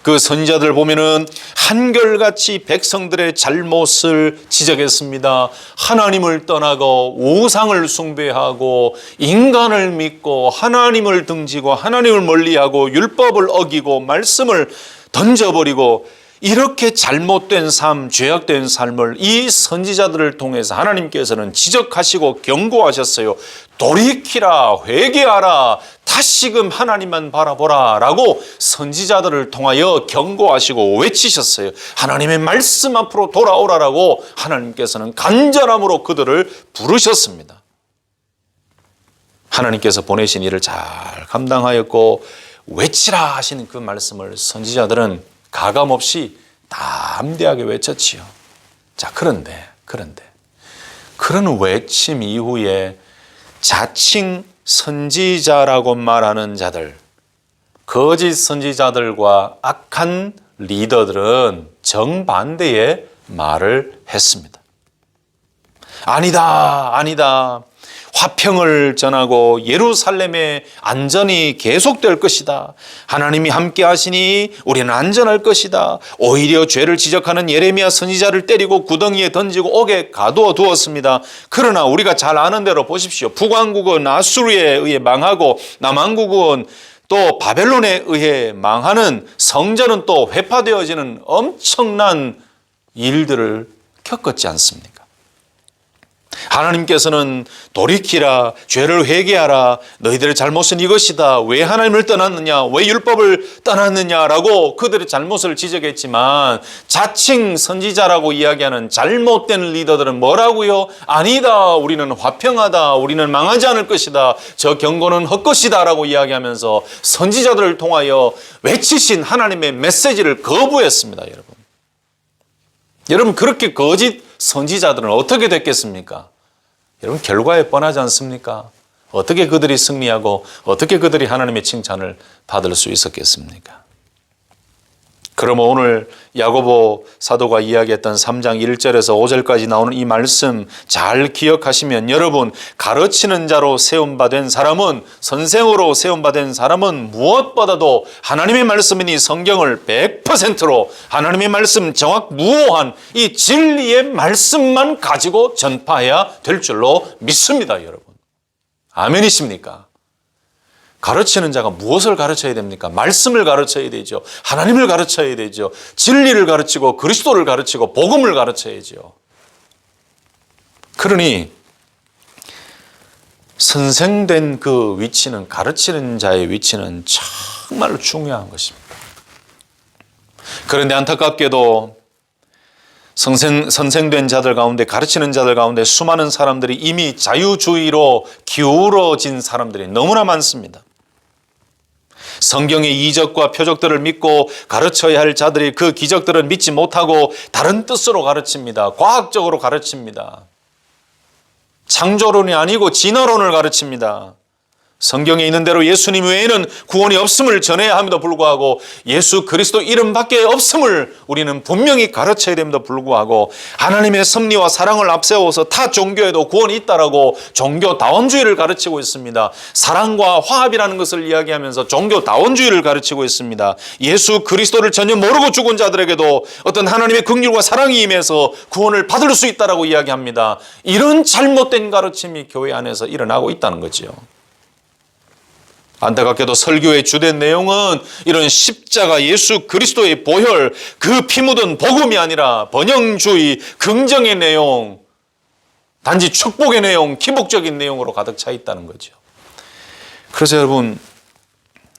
그 선지자들 보면은 한결같이 백성들의 잘못을 지적했습니다. 하나님을 떠나고 우상을 숭배하고 인간을 믿고 하나님을 등지고 하나님을 멀리하고 율법을 어기고 말씀을 던져버리고 이렇게 잘못된 삶, 죄악된 삶을 이 선지자들을 통해서 하나님께서는 지적하시고 경고하셨어요. 돌이키라, 회개하라, 다시금 하나님만 바라보라 라고 선지자들을 통하여 경고하시고 외치셨어요. 하나님의 말씀 앞으로 돌아오라라고 하나님께서는 간절함으로 그들을 부르셨습니다. 하나님께서 보내신 일을 잘 감당하였고 외치라 하시는 그 말씀을 선지자들은 가감없이 담대하게 외쳤지요. 자, 그런데 그런 외침 이후에 자칭 선지자라고 말하는 자들, 거짓 선지자들과 악한 리더들은 정반대의 말을 했습니다. 아니다. 화평을 전하고 예루살렘의 안전이 계속될 것이다. 하나님이 함께 하시니 우리는 안전할 것이다. 오히려 죄를 지적하는 예레미야 선지자를 때리고 구덩이에 던지고 옥에 가두어 두었습니다. 그러나 우리가 잘 아는 대로 보십시오. 북왕국은 아수르에 의해 망하고 남왕국은 또 바벨론에 의해 망하는, 성전은 또 회파되어지는 엄청난 일들을 겪었지 않습니까? 하나님께서는 돌이키라, 죄를 회개하라, 너희들의 잘못은 이것이다, 왜 하나님을 떠났느냐, 왜 율법을 떠났느냐라고 그들의 잘못을 지적했지만, 자칭 선지자라고 이야기하는 잘못된 리더들은 뭐라고요? 아니다, 우리는 화평하다, 우리는 망하지 않을 것이다, 저 경고는 헛것이다 라고 이야기하면서 선지자들을 통하여 외치신 하나님의 메시지를 거부했습니다. 여러분, 그렇게 거짓 선지자들은 어떻게 됐겠습니까? 여러분, 결과에 뻔하지 않습니까? 어떻게 그들이 승리하고 어떻게 그들이 하나님의 칭찬을 받을 수 있었겠습니까? 그러면 오늘 야고보 사도가 이야기했던 3장 1절에서 5절까지 나오는 이 말씀 잘 기억하시면, 여러분, 가르치는 자로 세움받은 사람은, 선생으로 세움받은 사람은 무엇보다도 하나님의 말씀이니 성경을 100%로 하나님의 말씀 정확무오한 이 진리의 말씀만 가지고 전파해야 될 줄로 믿습니다. 여러분, 아멘이십니까? 가르치는 자가 무엇을 가르쳐야 됩니까? 말씀을 가르쳐야 되죠. 하나님을 가르쳐야 되죠. 진리를 가르치고 그리스도를 가르치고 복음을 가르쳐야죠. 그러니 선생된 그 위치는, 가르치는 자의 위치는 정말 중요한 것입니다. 그런데 안타깝게도 선생된 자들 가운데, 가르치는 자들 가운데 수많은 사람들이 이미 자유주의로 기울어진 사람들이 너무나 많습니다. 성경의 이적과 표적들을 믿고 가르쳐야 할 자들이 그 기적들을 믿지 못하고 다른 뜻으로 가르칩니다. 과학적으로 가르칩니다. 창조론이 아니고 진화론을 가르칩니다. 성경에 있는 대로 예수님 외에는 구원이 없음을 전해야 함에도 불구하고 예수 그리스도 이름밖에 없음을 우리는 분명히 가르쳐야 됨에도 불구하고 하나님의 섭리와 사랑을 앞세워서 타 종교에도 구원이 있다라고 종교다원주의를 가르치고 있습니다. 사랑과 화합이라는 것을 이야기하면서 종교다원주의를 가르치고 있습니다. 예수 그리스도를 전혀 모르고 죽은 자들에게도 어떤 하나님의 긍휼과 사랑이 임해서 구원을 받을 수 있다라고 이야기합니다. 이런 잘못된 가르침이 교회 안에서 일어나고 있다는 거죠. 안타깝게도 설교의 주된 내용은 이런 십자가 예수 그리스도의 보혈, 그 피 묻은 복음이 아니라 번영주의, 긍정의 내용, 단지 축복의 내용, 기복적인 내용으로 가득 차 있다는 거죠. 그래서 여러분,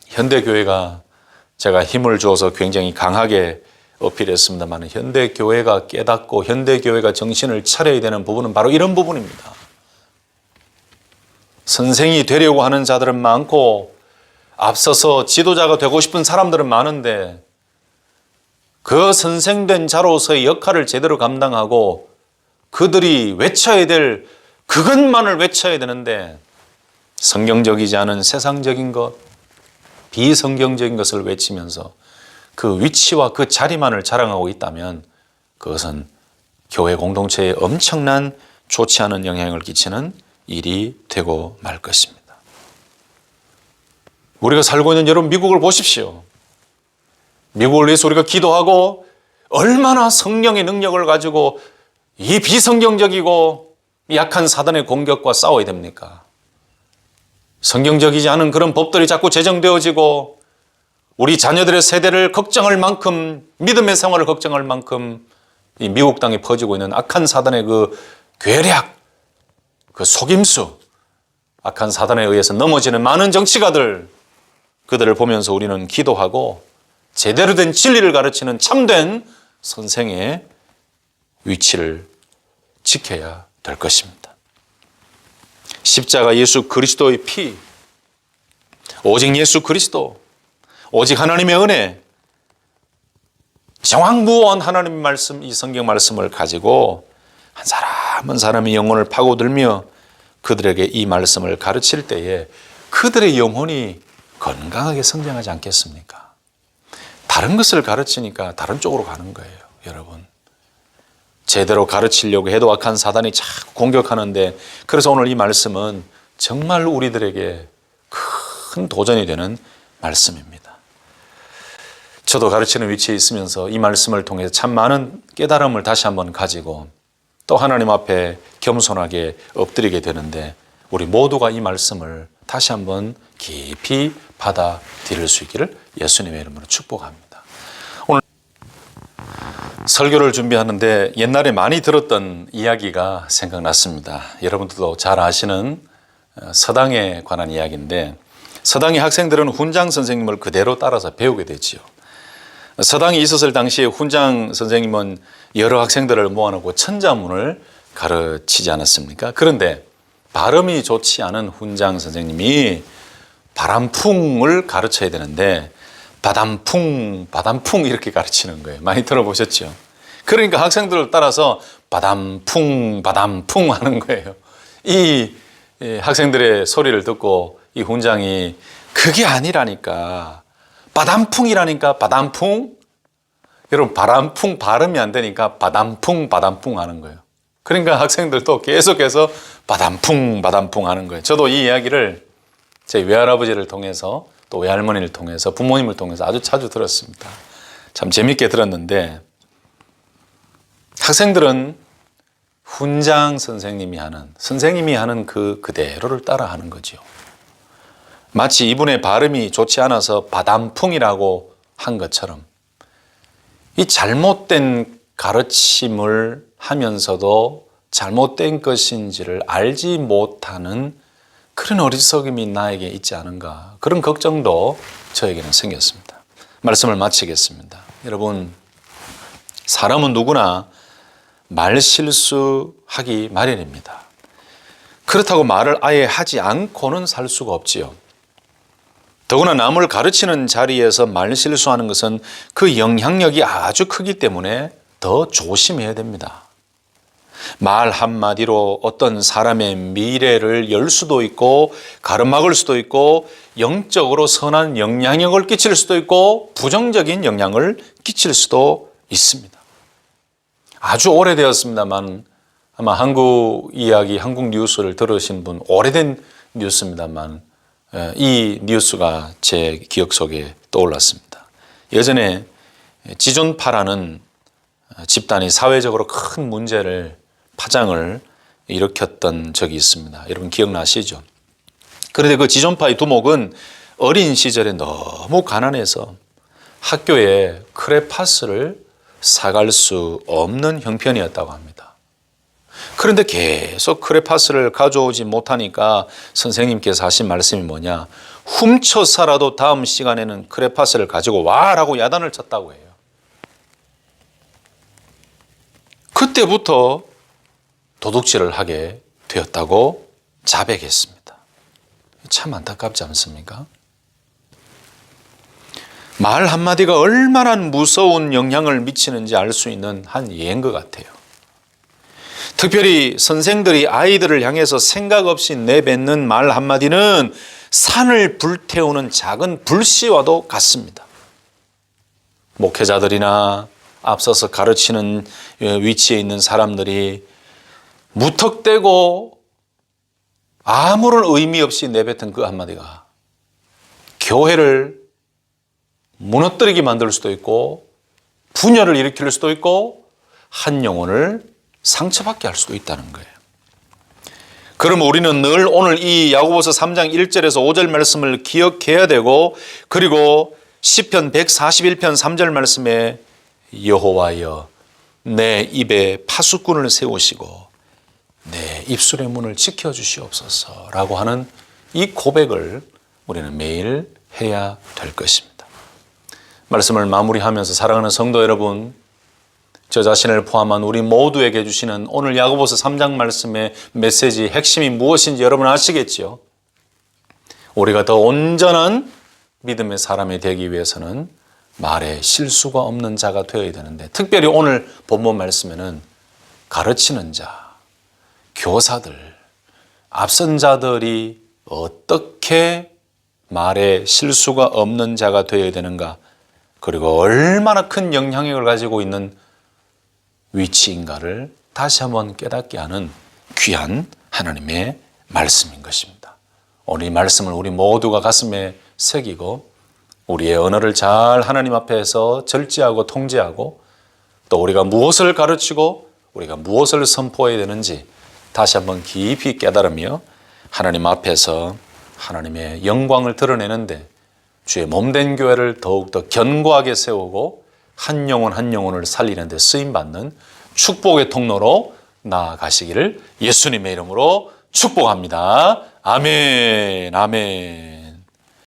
현대교회가 제가 힘을 주어서 굉장히 강하게 어필했습니다만 현대교회가 깨닫고 현대교회가 정신을 차려야 되는 부분은 바로 이런 부분입니다. 선생이 되려고 하는 자들은 많고 앞서서 지도자가 되고 싶은 사람들은 많은데 그 선생된 자로서의 역할을 제대로 감당하고 그들이 외쳐야 될 그것만을 외쳐야 되는데 성경적이지 않은 세상적인 것, 비성경적인 것을 외치면서 그 위치와 그 자리만을 자랑하고 있다면 그것은 교회 공동체에 엄청난 좋지 않은 영향을 끼치는 일이 되고 말 것입니다. 우리가 살고 있는 여러분 미국을 보십시오. 미국을 위해서 우리가 기도하고 얼마나 성령의 능력을 가지고 이 비성경적이고 약한 사단의 공격과 싸워야 됩니까? 성경적이지 않은 그런 법들이 자꾸 제정되어지고 우리 자녀들의 세대를 걱정할 만큼 믿음의 생활을 걱정할 만큼 이 미국 땅에 퍼지고 있는 악한 사단의 그 괴략, 그 속임수, 악한 사단에 의해서 넘어지는 많은 정치가들, 그들을 보면서 우리는 기도하고 제대로 된 진리를 가르치는 참된 선생의 위치를 지켜야 될 것입니다. 십자가 예수 그리스도의 피, 오직 예수 그리스도, 오직 하나님의 은혜, 정황무원 하나님의 말씀, 이 성경 말씀을 가지고 한 사람 한 사람의 영혼을 파고들며 그들에게 이 말씀을 가르칠 때에 그들의 영혼이 건강하게 성장하지 않겠습니까? 다른 것을 가르치니까 다른 쪽으로 가는 거예요, 여러분. 제대로 가르치려고 해도 악한 사단이 자꾸 공격하는데 그래서 오늘 이 말씀은 정말 우리들에게 큰 도전이 되는 말씀입니다. 저도 가르치는 위치에 있으면서 이 말씀을 통해서 참 많은 깨달음을 다시 한번 가지고 또 하나님 앞에 겸손하게 엎드리게 되는데 우리 모두가 이 말씀을 다시 한번 깊이 받아들일 수 있기를 예수님의 이름으로 축복합니다. 오늘 설교를 준비하는데 옛날에 많이 들었던 이야기가 생각났습니다. 여러분들도 잘 아시는 서당에 관한 이야기인데 서당의 학생들은 훈장 선생님을 그대로 따라서 배우게 되지요. 서당이 있었을 당시에 훈장 선생님은 여러 학생들을 모아놓고 천자문을 가르치지 않았습니까? 그런데 발음이 좋지 않은 훈장 선생님이 바람풍을 가르쳐야 되는데 바담풍 이렇게 가르치는 거예요. 많이 들어보셨죠? 그러니까 학생들을 따라서 바담풍 하는 거예요. 이 학생들의 소리를 듣고 이 훈장이 그게 아니라니까 바담풍이라니까 바담풍? 여러분 바람풍 발음이 안 되니까 바담풍 하는 거예요. 그러니까 학생들도 계속해서 바담풍 하는 거예요. 저도 이 이야기를 제 외할아버지를 통해서 또 외할머니를 통해서 부모님을 통해서 아주 자주 들었습니다. 참 재밌게 들었는데 학생들은 훈장 선생님이 하는 그대로를 따라 하는 거죠. 마치 이분의 발음이 좋지 않아서 바담풍이라고 한 것처럼 이 잘못된 가르침을 하면서도 잘못된 것인지를 알지 못하는 그런 어리석음이 나에게 있지 않은가, 그런 걱정도 저에게는 생겼습니다. 말씀을 마치겠습니다. 여러분, 사람은 누구나 말실수하기 마련입니다. 그렇다고 말을 아예 하지 않고는 살 수가 없지요. 더구나 남을 가르치는 자리에서 말실수하는 것은 그 영향력이 아주 크기 때문에 더 조심해야 됩니다. 말 한마디로 어떤 사람의 미래를 열 수도 있고 가로막을 수도 있고 영적으로 선한 영향력을 끼칠 수도 있고 부정적인 영향을 끼칠 수도 있습니다. 아주 오래되었습니다만 아마 한국 이야기, 한국 뉴스를 들으신 분 오래된 뉴스입니다만 이 뉴스가 제 기억 속에 떠올랐습니다. 예전에 지존파라는 집단이 사회적으로 큰 문제를 파장을 일으켰던 적이 있습니다. 여러분 기억나시죠? 그런데 그 지존파의 두목은 어린 시절에 너무 가난해서 학교에 크레파스를 사갈 수 없는 형편이었다고 합니다. 그런데 계속 크레파스를 가져오지 못하니까 선생님께서 하신 말씀이 뭐냐? 훔쳐서라도 다음 시간에는 크레파스를 가지고 와라고 야단을 쳤다고 해요. 그때부터 도둑질을 하게 되었다고 자백했습니다. 참 안타깝지 않습니까? 말 한마디가 얼마나 무서운 영향을 미치는지 알 수 있는 한 예인 것 같아요. 특별히 선생들이 아이들을 향해서 생각 없이 내뱉는 말 한마디는 산을 불태우는 작은 불씨와도 같습니다. 목회자들이나 앞서서 가르치는 위치에 있는 사람들이 무턱대고 아무런 의미 없이 내뱉은 그 한마디가 교회를 무너뜨리게 만들 수도 있고 분열을 일으킬 수도 있고 한 영혼을 상처받게 할 수도 있다는 거예요. 그럼 우리는 늘 오늘 이 야고보서 3장 1절에서 5절 말씀을 기억해야 되고 그리고 시편 141편 3절 말씀에 여호와여 내 입에 파수꾼을 세우시고 내 입술의 문을 지켜주시옵소서 라고 하는 이 고백을 우리는 매일 해야 될 것입니다. 말씀을 마무리하면서 사랑하는 성도 여러분, 저 자신을 포함한 우리 모두에게 주시는 오늘 야고보서 3장 말씀의 메시지 핵심이 무엇인지 여러분 아시겠지요? 우리가 더 온전한 믿음의 사람이 되기 위해서는 말에 실수가 없는 자가 되어야 되는데 특별히 오늘 본문 말씀에는 가르치는 자, 교사들, 앞선 자들이 어떻게 말에 실수가 없는 자가 되어야 되는가 그리고 얼마나 큰 영향력을 가지고 있는 위치인가를 다시 한번 깨닫게 하는 귀한 하나님의 말씀인 것입니다. 오늘 이 말씀을 우리 모두가 가슴에 새기고 우리의 언어를 잘 하나님 앞에서 절제하고 통제하고 또 우리가 무엇을 가르치고 우리가 무엇을 선포해야 되는지 다시 한번 깊이 깨달으며 하나님 앞에서 하나님의 영광을 드러내는데 주의 몸된 교회를 더욱더 견고하게 세우고 한 영혼 한 영혼을 살리는 데 쓰임받는 축복의 통로로 나아가시기를 예수님의 이름으로 축복합니다. 아멘, 아멘.